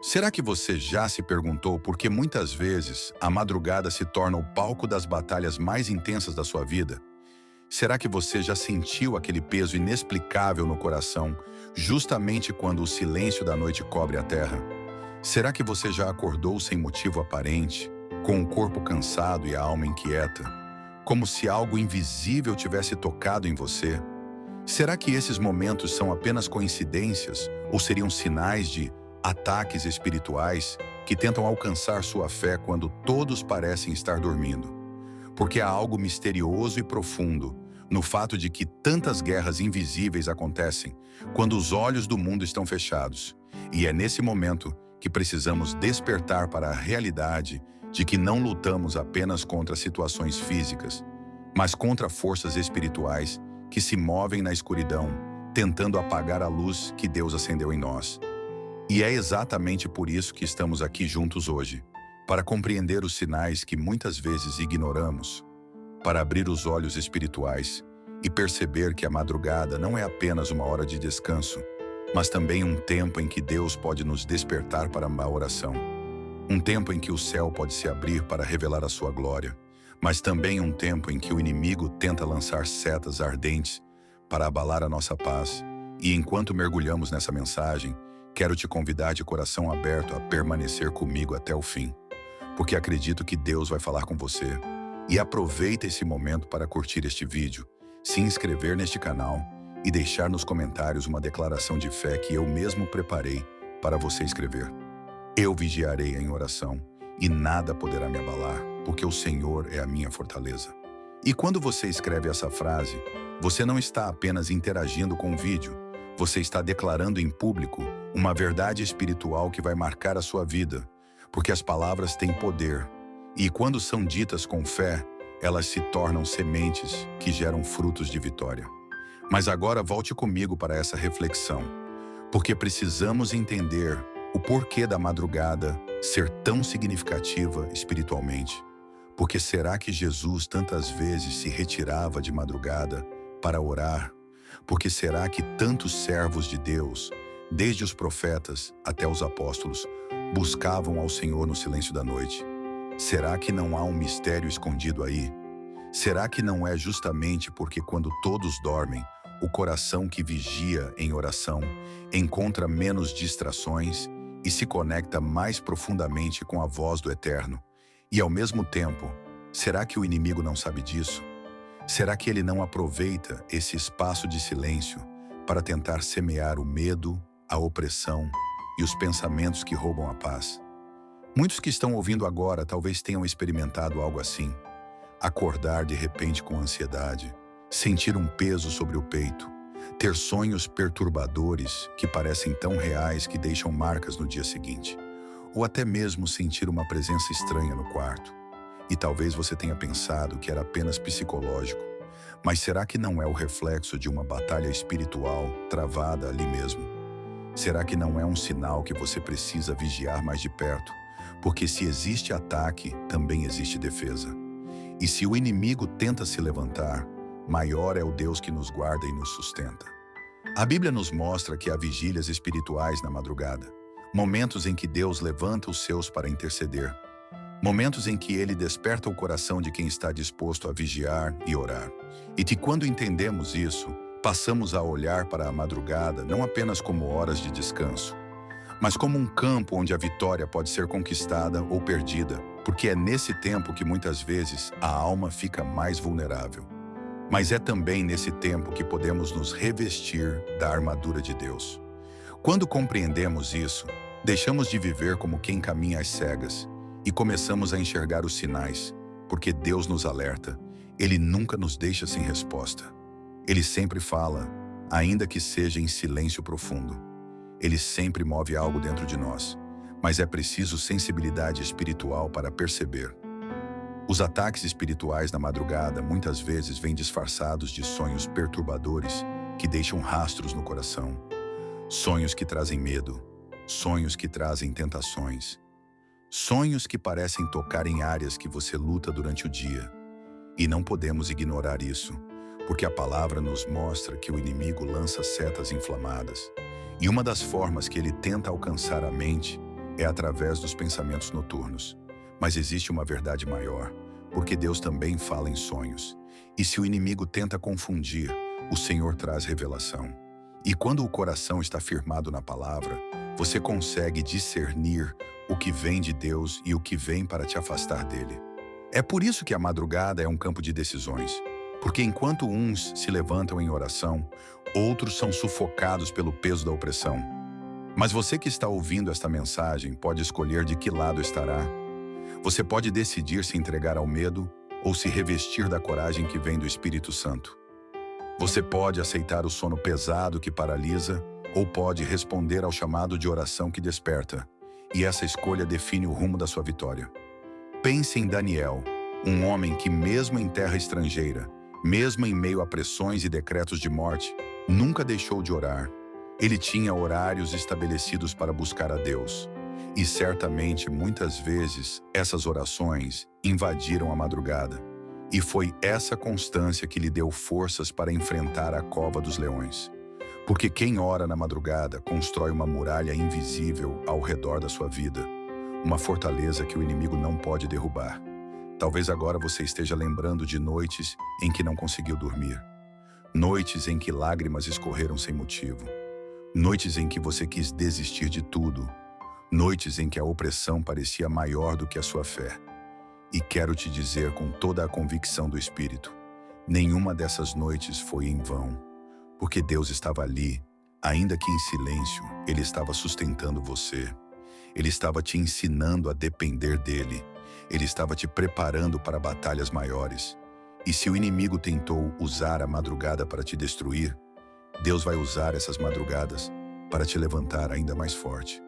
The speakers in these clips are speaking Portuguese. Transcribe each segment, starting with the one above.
Será que você já se perguntou por que muitas vezes a madrugada se torna o palco das batalhas mais intensas da sua vida? Será que você já sentiu aquele peso inexplicável no coração, justamente quando o silêncio da noite cobre a terra? Será que você já acordou sem motivo aparente, com o corpo cansado e a alma inquieta, como se algo invisível tivesse tocado em você? Será que esses momentos são apenas coincidências ou seriam sinais de ataques espirituais que tentam alcançar sua fé quando todos parecem estar dormindo? Porque há algo misterioso e profundo no fato de que tantas guerras invisíveis acontecem quando os olhos do mundo estão fechados. E é nesse momento que precisamos despertar para a realidade de que não lutamos apenas contra situações físicas, mas contra forças espirituais que se movem na escuridão, tentando apagar a luz que Deus acendeu em nós. E é exatamente por isso que estamos aqui juntos hoje, para compreender os sinais que muitas vezes ignoramos, para abrir os olhos espirituais e perceber que a madrugada não é apenas uma hora de descanso, mas também um tempo em que Deus pode nos despertar para uma oração. Um tempo em que o céu pode se abrir para revelar a sua glória, mas também um tempo em que o inimigo tenta lançar setas ardentes para abalar a nossa paz. E enquanto mergulhamos nessa mensagem, quero te convidar de coração aberto a permanecer comigo até o fim, porque acredito que Deus vai falar com você. E aproveita esse momento para curtir este vídeo, se inscrever neste canal e deixar nos comentários uma declaração de fé que eu mesmo preparei para você escrever. Eu vigiarei em oração e nada poderá me abalar, porque o Senhor é a minha fortaleza. E quando você escreve essa frase, você não está apenas interagindo com o vídeo, você está declarando em público uma verdade espiritual que vai marcar a sua vida, porque as palavras têm poder, e quando são ditas com fé, elas se tornam sementes que geram frutos de vitória. Mas agora volte comigo para essa reflexão, porque precisamos entender o porquê da madrugada ser tão significativa espiritualmente. Porque será que Jesus tantas vezes se retirava de madrugada para orar? Porque será que tantos servos de Deus, desde os profetas até os apóstolos, buscavam ao Senhor no silêncio da noite? Será que não há um mistério escondido aí? Será que não é justamente porque quando todos dormem, o coração que vigia em oração encontra menos distrações e se conecta mais profundamente com a voz do Eterno? E ao mesmo tempo, será que o inimigo não sabe disso? Será que ele não aproveita esse espaço de silêncio para tentar semear o medo, a opressão e os pensamentos que roubam a paz? Muitos que estão ouvindo agora talvez tenham experimentado algo assim. Acordar de repente com ansiedade, sentir um peso sobre o peito, ter sonhos perturbadores que parecem tão reais que deixam marcas no dia seguinte, ou até mesmo sentir uma presença estranha no quarto. E talvez você tenha pensado que era apenas psicológico, mas será que não é o reflexo de uma batalha espiritual travada ali mesmo? Será que não é um sinal que você precisa vigiar mais de perto? Porque se existe ataque, também existe defesa. E se o inimigo tenta se levantar, maior é o Deus que nos guarda e nos sustenta. A Bíblia nos mostra que há vigílias espirituais na madrugada, momentos em que Deus levanta os seus para interceder, momentos em que Ele desperta o coração de quem está disposto a vigiar e orar. E que quando entendemos isso, passamos a olhar para a madrugada não apenas como horas de descanso, mas como um campo onde a vitória pode ser conquistada ou perdida, porque é nesse tempo que muitas vezes a alma fica mais vulnerável. Mas é também nesse tempo que podemos nos revestir da armadura de Deus. Quando compreendemos isso, deixamos de viver como quem caminha às cegas e começamos a enxergar os sinais, porque Deus nos alerta, Ele nunca nos deixa sem resposta. Ele sempre fala, ainda que seja em silêncio profundo. Ele sempre move algo dentro de nós, mas é preciso sensibilidade espiritual para perceber. Os ataques espirituais na madrugada muitas vezes vêm disfarçados de sonhos perturbadores que deixam rastros no coração. Sonhos que trazem medo, sonhos que trazem tentações, sonhos que parecem tocar em áreas que você luta durante o dia. E não podemos ignorar isso, porque a palavra nos mostra que o inimigo lança setas inflamadas. E uma das formas que ele tenta alcançar a mente é através dos pensamentos noturnos. Mas existe uma verdade maior, porque Deus também fala em sonhos. E se o inimigo tenta confundir, o Senhor traz revelação. E quando o coração está firmado na palavra, você consegue discernir o que vem de Deus e o que vem para te afastar dele. É por isso que a madrugada é um campo de decisões, porque enquanto uns se levantam em oração, outros são sufocados pelo peso da opressão. Mas você que está ouvindo esta mensagem pode escolher de que lado estará. Você pode decidir se entregar ao medo ou se revestir da coragem que vem do Espírito Santo. Você pode aceitar o sono pesado que paralisa ou pode responder ao chamado de oração que desperta. E essa escolha define o rumo da sua vitória. Pense em Daniel, um homem que mesmo em terra estrangeira, mesmo em meio a pressões e decretos de morte, nunca deixou de orar. Ele tinha horários estabelecidos para buscar a Deus. E certamente, muitas vezes, essas orações invadiram a madrugada. E foi essa constância que lhe deu forças para enfrentar a cova dos leões. Porque quem ora na madrugada constrói uma muralha invisível ao redor da sua vida. Uma fortaleza que o inimigo não pode derrubar. Talvez agora você esteja lembrando de noites em que não conseguiu dormir. Noites em que lágrimas escorreram sem motivo. Noites em que você quis desistir de tudo. Noites em que a opressão parecia maior do que a sua fé. E quero te dizer com toda a convicção do Espírito, nenhuma dessas noites foi em vão, porque Deus estava ali, ainda que em silêncio, Ele estava sustentando você. Ele estava te ensinando a depender dEle. Ele estava te preparando para batalhas maiores. E se o inimigo tentou usar a madrugada para te destruir, Deus vai usar essas madrugadas para te levantar ainda mais forte.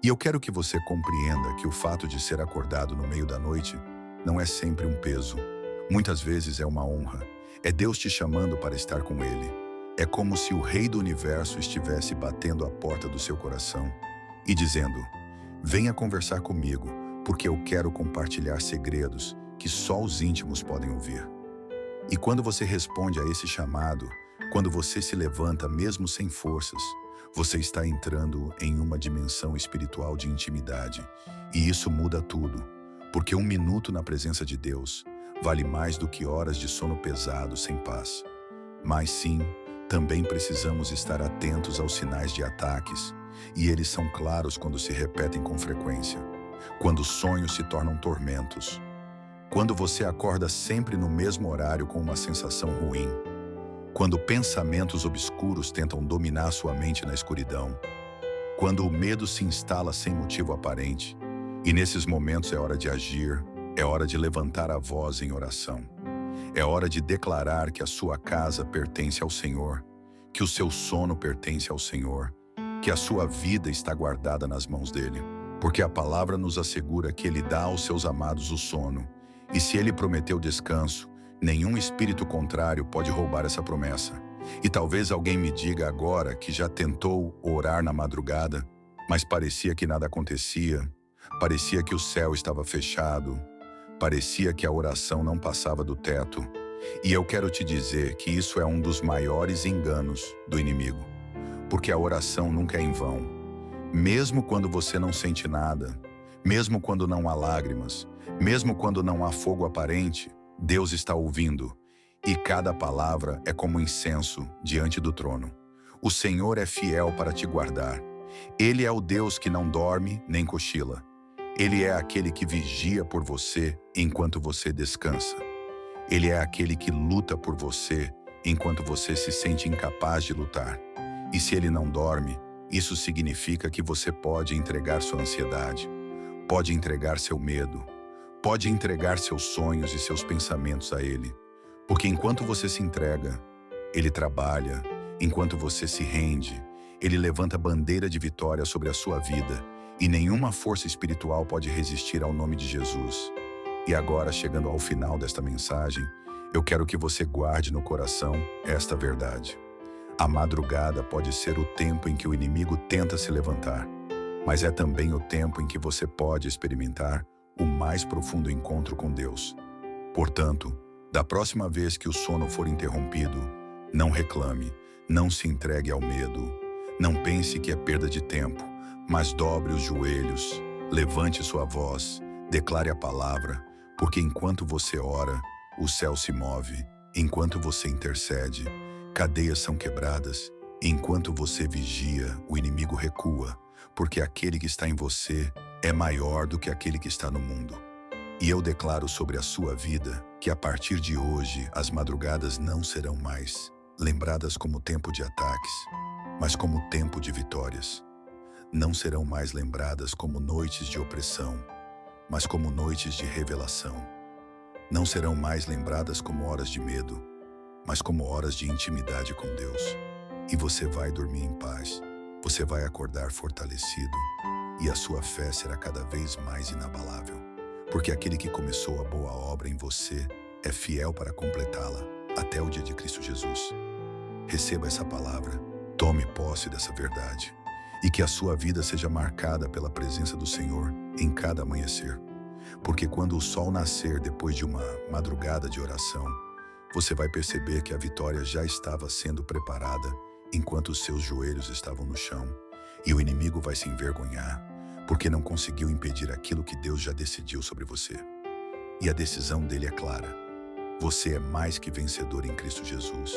E eu quero que você compreenda que o fato de ser acordado no meio da noite não é sempre um peso. Muitas vezes é uma honra. É Deus te chamando para estar com Ele. É como se o Rei do Universo estivesse batendo a porta do seu coração e dizendo: venha conversar comigo, porque eu quero compartilhar segredos que só os íntimos podem ouvir. E quando você responde a esse chamado, quando você se levanta mesmo sem forças, você está entrando em uma dimensão espiritual de intimidade. E isso muda tudo. Porque um minuto na presença de Deus vale mais do que horas de sono pesado sem paz. Mas sim, também precisamos estar atentos aos sinais de ataques, e eles são claros quando se repetem com frequência, quando sonhos se tornam tormentos, quando você acorda sempre no mesmo horário com uma sensação ruim, quando pensamentos obscuros tentam dominar sua mente na escuridão, quando o medo se instala sem motivo aparente. E nesses momentos é hora de agir, é hora de levantar a voz em oração. É hora de declarar que a sua casa pertence ao Senhor, que o seu sono pertence ao Senhor, que a sua vida está guardada nas mãos dEle. Porque a palavra nos assegura que Ele dá aos seus amados o sono. E se Ele prometeu descanso, nenhum espírito contrário pode roubar essa promessa. E talvez alguém me diga agora que já tentou orar na madrugada, mas parecia que nada acontecia. Parecia que o céu estava fechado, parecia que a oração não passava do teto. E eu quero te dizer que isso é um dos maiores enganos do inimigo, porque a oração nunca é em vão. Mesmo quando você não sente nada, mesmo quando não há lágrimas, mesmo quando não há fogo aparente, Deus está ouvindo, e cada palavra é como incenso diante do trono. O Senhor é fiel para te guardar. Ele é o Deus que não dorme nem cochila. Ele é aquele que vigia por você enquanto você descansa. Ele é aquele que luta por você enquanto você se sente incapaz de lutar. E se ele não dorme, isso significa que você pode entregar sua ansiedade, pode entregar seu medo, pode entregar seus sonhos e seus pensamentos a ele. Porque enquanto você se entrega, ele trabalha. Enquanto você se rende, ele levanta bandeira de vitória sobre a sua vida. E nenhuma força espiritual pode resistir ao nome de Jesus. E agora, chegando ao final desta mensagem, eu quero que você guarde no coração esta verdade. A madrugada pode ser o tempo em que o inimigo tenta se levantar, mas é também o tempo em que você pode experimentar o mais profundo encontro com Deus. Portanto, da próxima vez que o sono for interrompido, não reclame, não se entregue ao medo, não pense que é perda de tempo, mas dobre os joelhos, Levante sua voz, declare a palavra, porque enquanto você ora, o céu se move, enquanto você intercede, cadeias são quebradas, enquanto você vigia, o inimigo recua, porque aquele que está em você é maior do que aquele que está no mundo. E eu declaro sobre a sua vida que a partir de hoje as madrugadas não serão mais lembradas como tempo de ataques, mas como tempo de vitórias. Não serão mais lembradas como noites de opressão, mas como noites de revelação. Não serão mais lembradas como horas de medo, mas como horas de intimidade com Deus. E você vai dormir em paz, você vai acordar fortalecido, e a sua fé será cada vez mais inabalável. Porque aquele que começou a boa obra em você é fiel para completá-la até o dia de Cristo Jesus. Receba essa palavra, tome posse dessa verdade, e que a sua vida seja marcada pela presença do Senhor em cada amanhecer. Porque quando o sol nascer depois de uma madrugada de oração, você vai perceber que a vitória já estava sendo preparada enquanto os seus joelhos estavam no chão, e o inimigo vai se envergonhar, porque não conseguiu impedir aquilo que Deus já decidiu sobre você. E a decisão dele é clara: você é mais que vencedor em Cristo Jesus.